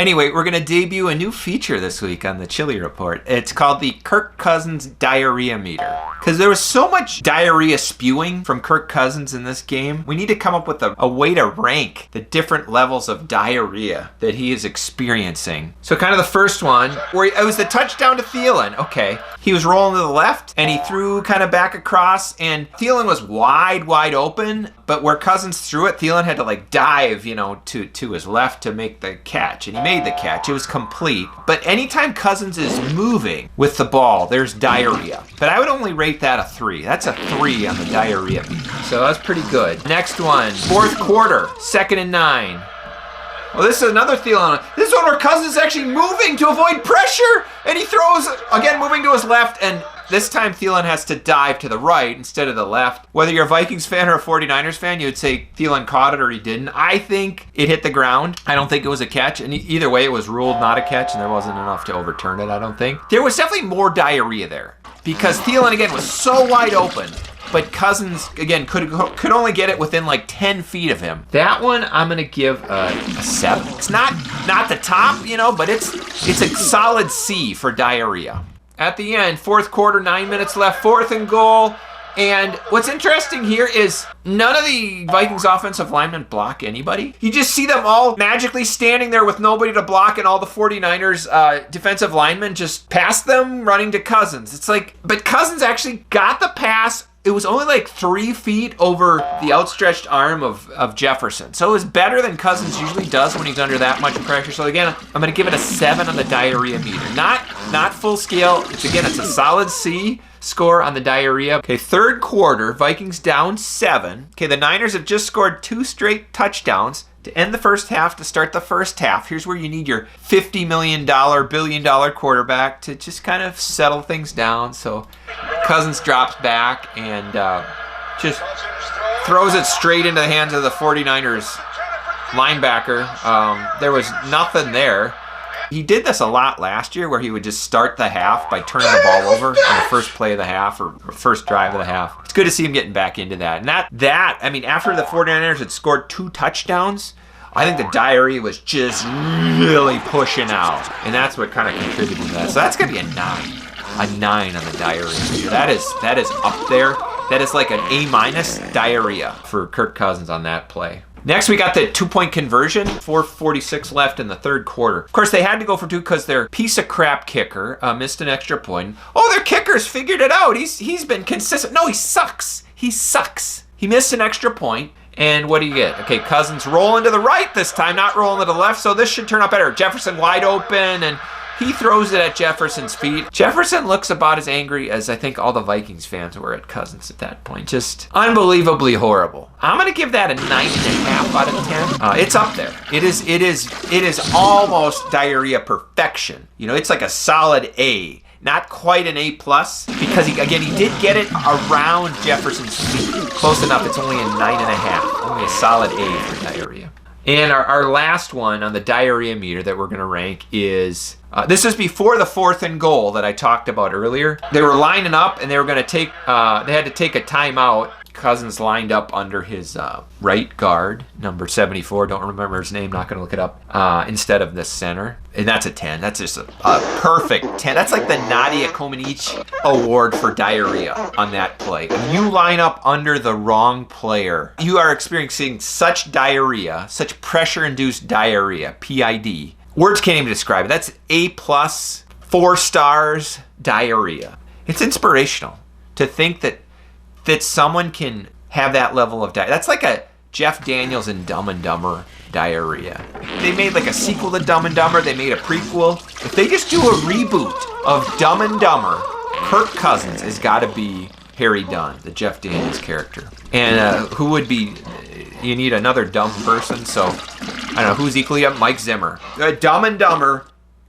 Anyway, we're going to debut a new feature this week on the Chili Report. It's called the Kirk Cousins Diarrhea Meter. Because there was so much diarrhea spewing from Kirk Cousins in this game, we need to come up with a way to rank the different levels of diarrhea that he is experiencing. So kind of the first one, where it was the touchdown to Thielen. Okay, he was rolling to the left, and he threw kind of back across, and Thielen was wide open, but where Cousins threw it, Thielen had to like dive, to his left to make the catch, and he made the catch. It was complete. But anytime Cousins is moving with the ball, there's diarrhea. But I would only rate that a 3. That's a 3 on the diarrhea beat. So that's pretty good. Next one, fourth quarter, 2nd and 9. Well, this is another Thielen. This is one where Cousins is actually moving to avoid pressure, and he throws, again, moving to his left, and this time Thielen has to dive to the right instead of the left. Whether you're a Vikings fan or a 49ers fan, you would say Thielen caught it or he didn't. I think it hit the ground. I don't think it was a catch, and either way, it was ruled not a catch, and there wasn't enough to overturn it, I don't think. There was definitely more diarrhea there, because Thielen, again, was so wide open. But Cousins, again, could only get it within like 10 feet of him. That one, I'm going to give a 7. It's not the top, but it's a solid C for diarrhea. At the end, fourth quarter, 9 minutes left, 4th and goal. And what's interesting here is none of the Vikings offensive linemen block anybody. You just see them all magically standing there with nobody to block, and all the 49ers defensive linemen just pass them running to Cousins. It's like, but Cousins actually got the pass. It was only like 3 feet over the outstretched arm of Jefferson. So it was better than Cousins usually does when he's under that much pressure. So again, I'm going to give it a 7 on the diarrhea meter. Not full scale. It's a solid C score on the diarrhea. Okay, third quarter, Vikings down 7. Okay, the Niners have just scored 2 straight touchdowns to end the first half, to start the first half. Here's where you need your $50 million, billion-dollar quarterback to just kind of settle things down. So Cousins drops back and just throws it straight into the hands of the 49ers linebacker. There was nothing there. He did this a lot last year, where he would just start the half by turning the ball over on the first play of the half or first drive of the half. It's good to see him getting back into that. And after the 49ers had scored 2 touchdowns, I think the diarrhea was just really pushing out. And that's what kind of contributed to that. So that's going to be a 9. A 9 on the diarrhea. That is up there. That is like an A- diarrhea for Kirk Cousins on that play. Next, we got the 2-point conversion, 4:46 left in the third quarter. Of course, they had to go for 2 because their piece of crap kicker missed an extra point. Oh, their kicker's figured it out. He's been consistent. No, he sucks. He sucks. He missed an extra point. And what do you get? Okay, Cousins rolling to the right this time, not rolling to the left, so this should turn out better. Jefferson wide open, and he throws it at Jefferson's feet. Jefferson looks about as angry as I think all the Vikings fans were at Cousins at that point. Just unbelievably horrible. I'm going to give that a 9.5 out of 10. It's up there. It is almost diarrhea perfection. It's like a solid A. Not quite an A+, because he did get it around Jefferson's feet. Close enough. It's only a 9.5. Only a solid A for diarrhea. And our last one on the diarrhea meter that we're going to rank is, this is before the 4th and goal that I talked about earlier. They were lining up, and they were going to they had to take a timeout. Cousins lined up under his right guard, number 74. Don't remember his name, not going to look it up, instead of the center. And that's a 10. That's just a perfect 10. That's like the Nadia Comaneci award for diarrhea on that play. If you line up under the wrong player, you are experiencing such diarrhea, such pressure-induced diarrhea, PID. Words can't even describe it. That's A+, 4 stars, diarrhea. It's inspirational to think that someone can have that level of diarrhea. That's like a Jeff Daniels and Dumb and Dumber diarrhea. They made like a sequel to Dumb and Dumber. They made a prequel. If they just do a reboot of Dumb and Dumber, Kirk Cousins has got to be Harry Dunn, the Jeff Daniels character. And who would be, you need another dumb person, so I don't know, who's equally up? Mike Zimmer. Dumb and Dumber,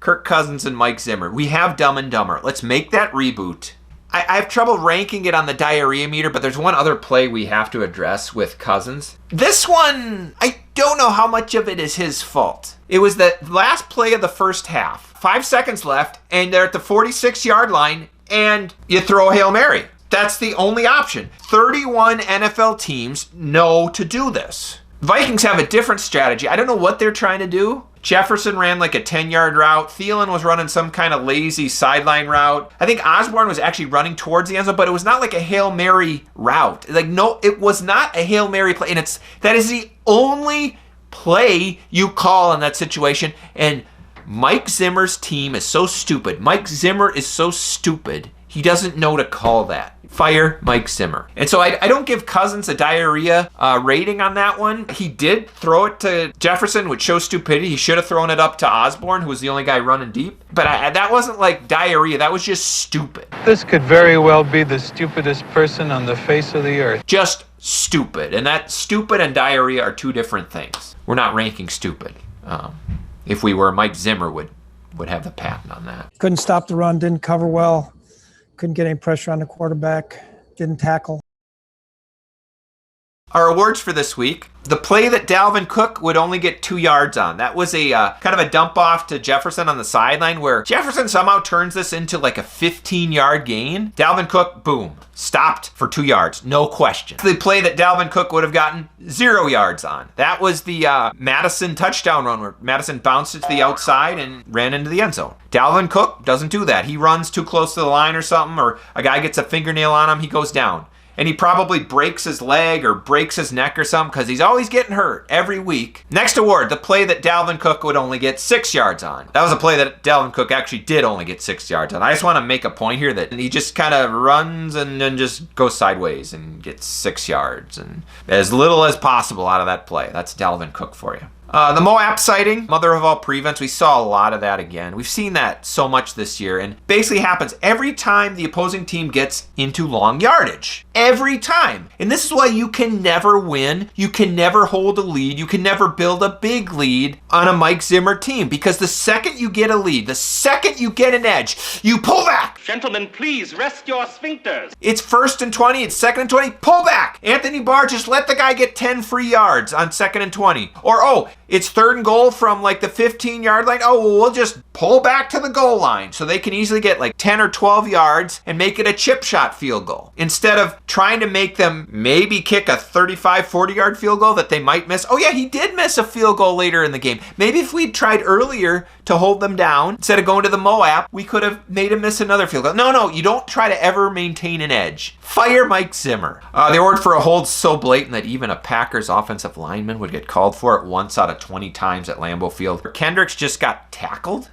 Kirk Cousins and Mike Zimmer. We have Dumb and Dumber. Let's make that reboot. I have trouble ranking it on the diarrhea meter, but there's one other play we have to address with Cousins. This one, I don't know how much of it is his fault. It was the last play of the first half. 5 seconds left, and they're at the 46-yard line, and you throw a Hail Mary. That's the only option. 31 NFL teams know to do this. Vikings have a different strategy. I don't know what they're trying to do. Jefferson ran like a 10-yard route. Thielen was running some kind of lazy sideline route. I think Osborne was actually running towards the end zone, but it was not like a Hail Mary route. Like, no, it was not a Hail Mary play. And that is the only play you call in that situation. And Mike Zimmer's team is so stupid. Mike Zimmer is so stupid. He doesn't know to call that. Fire Mike Zimmer. And so I don't give Cousins a diarrhea rating on that one. He did throw it to Jefferson, which shows stupidity. He should have thrown it up to Osborne, who was the only guy running deep. But that wasn't like diarrhea. That was just stupid. This could very well be the stupidest person on the face of the earth. Just stupid. And that stupid and diarrhea are two different things. We're not ranking stupid. If we were, Mike Zimmer would have the patent on that. Couldn't stop the run, didn't cover well. Couldn't get any pressure on the quarterback, didn't tackle. Our awards for this week: the play that Dalvin Cook would only get 2 yards on. That was a kind of a dump off to Jefferson on the sideline where Jefferson somehow turns this into like a 15-yard gain. Dalvin Cook, boom, stopped for 2 yards, no question. The play that Dalvin Cook would have gotten 0 yards on. That was the Madison touchdown run where Madison bounced it to the outside and ran into the end zone. Dalvin Cook doesn't do that. He runs too close to the line or something, or a guy gets a fingernail on him, he goes down. And he probably breaks his leg or breaks his neck or something because he's always getting hurt every week. Next award, the play that Dalvin Cook would only get 6 yards on. That was a play that Dalvin Cook actually did only get 6 yards on. I just want to make a point here that he just kind of runs and then just goes sideways and gets 6 yards. And as little as possible out of that play. That's Dalvin Cook for you. The Moab sighting, mother of all prevents, we saw a lot of that again. We've seen that so much this year, and basically happens every time the opposing team gets into long yardage. Every time. And this is why you can never win, you can never hold a lead, you can never build a big lead on a Mike Zimmer team, because the second you get a lead, the second you get an edge, you pull back. Gentlemen, please rest your sphincters. It's 1st and 20, it's 2nd and 20, pull back. Anthony Barr, just let the guy get 10 free yards on 2nd and 20. Or, it's 3rd and goal from like the 15-yard line. We'll just pull back to the goal line so they can easily get like 10 or 12 yards and make it a chip shot field goal. Instead of trying to make them maybe kick a 35, 40-yard field goal that they might miss. Oh yeah, he did miss a field goal later in the game. Maybe if we'd tried earlier to hold them down, instead of going to the Moab, we could have made him miss another field goal. No, you don't try to ever maintain an edge. Fire Mike Zimmer. The award for a hold so blatant that even a Packers offensive lineman would get called for it once out of 20 times at Lambeau Field. Kendricks just got tackled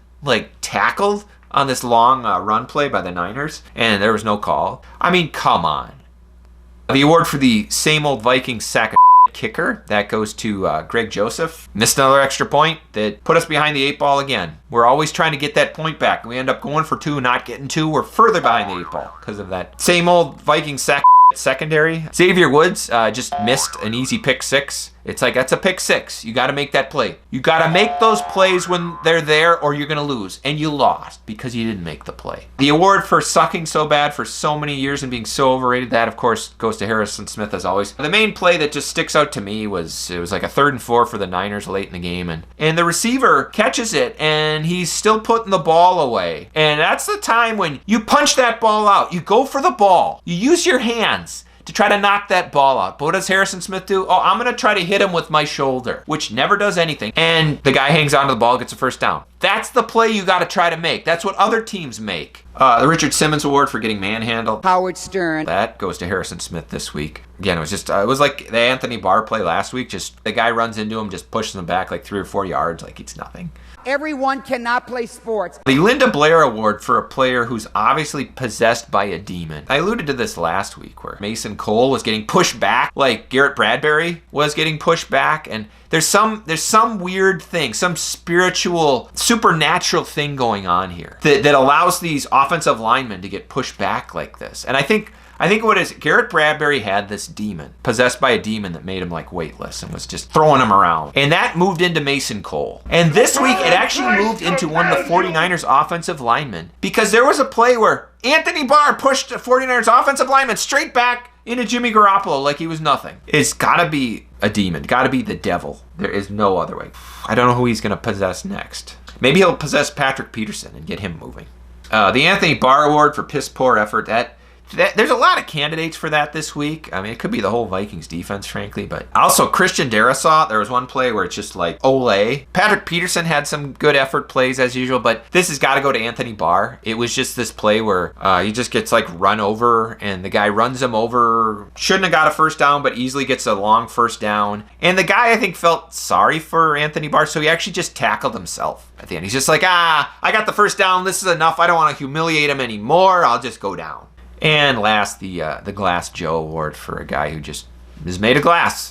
on this long run play by the Niners, and there was no call. I mean, come on. The award for the same old Vikings sack of kicker, that goes to Greg Joseph. Missed another extra point that put us behind the 8 ball again. We're always trying to get that point back. We end up going for 2, not getting 2. We're further behind the 8 ball because of that same old Vikings sack secondary. Xavier Woods just missed an easy pick 6. It's like, that's a pick 6. You got to make that play. You got to make those plays when they're there or you're going to lose. And you lost because you didn't make the play. The award for sucking so bad for so many years and being so overrated, that of course goes to Harrison Smith as always. The main play that just sticks out to me was, it was like a 3rd and 4 for the Niners late in the game. And the receiver catches it and he's still putting the ball away. And that's the time when you punch that ball out. You go for the ball. You use your hands to try to knock that ball out. But what does Harrison Smith do? I'm going to try to hit him with my shoulder, which never does anything. And the guy hangs onto the ball, gets a first down. That's the play you got to try to make. That's what other teams make. The Richard Simmons Award for getting manhandled. Howard Stern. That goes to Harrison Smith this week. Again, it was like the Anthony Barr play last week. Just the guy runs into him, just pushes him back like 3 or 4 yards like it's nothing. Everyone cannot play sports. The Linda Blair Award for a player who's obviously possessed by a demon. I alluded to this last week where Mason Cole was getting pushed back like Garrett Bradbury was getting pushed back, and there's some weird thing, some spiritual, supernatural thing going on here that allows these offensive linemen to get pushed back like this. And I think what is Garrett Bradbury had this demon, possessed by a demon that made him like weightless and was just throwing him around. And that moved into Mason Cole. And this week it actually moved into one of the 49ers offensive linemen, because there was a play where Anthony Barr pushed the 49ers offensive lineman straight back into Jimmy Garoppolo like he was nothing. It's gotta be a demon, gotta be the devil. There is no other way. I don't know who he's gonna possess next. Maybe he'll possess Patrick Peterson and get him moving. The Anthony Barr Award for piss poor effort, There's a lot of candidates for that this week. I mean, it could be the whole Vikings defense, frankly. But also, Christian Darrisaw, there was one play where it's just like, Olay. Patrick Peterson had some good effort plays as usual, but this has got to go to Anthony Barr. It was just this play where he just gets like run over, and the guy runs him over. Shouldn't have got a first down, but easily gets a long first down. And the guy, I think, felt sorry for Anthony Barr, so he actually just tackled himself at the end. He's just like, I got the first down. This is enough. I don't want to humiliate him anymore. I'll just go down. And last, the Glass Joe Award for a guy who just is made of glass.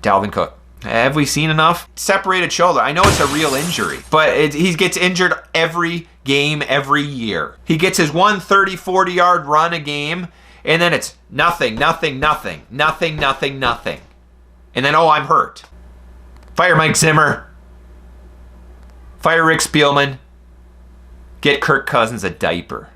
Dalvin Cook. Have we seen enough? Separated shoulder. I know it's a real injury, but he gets injured every game, every year. He gets his 130, 40-yard run a game, and then it's nothing, nothing, nothing, nothing, nothing, nothing. And then, I'm hurt. Fire Mike Zimmer. Fire Rick Spielman. Get Kirk Cousins a diaper.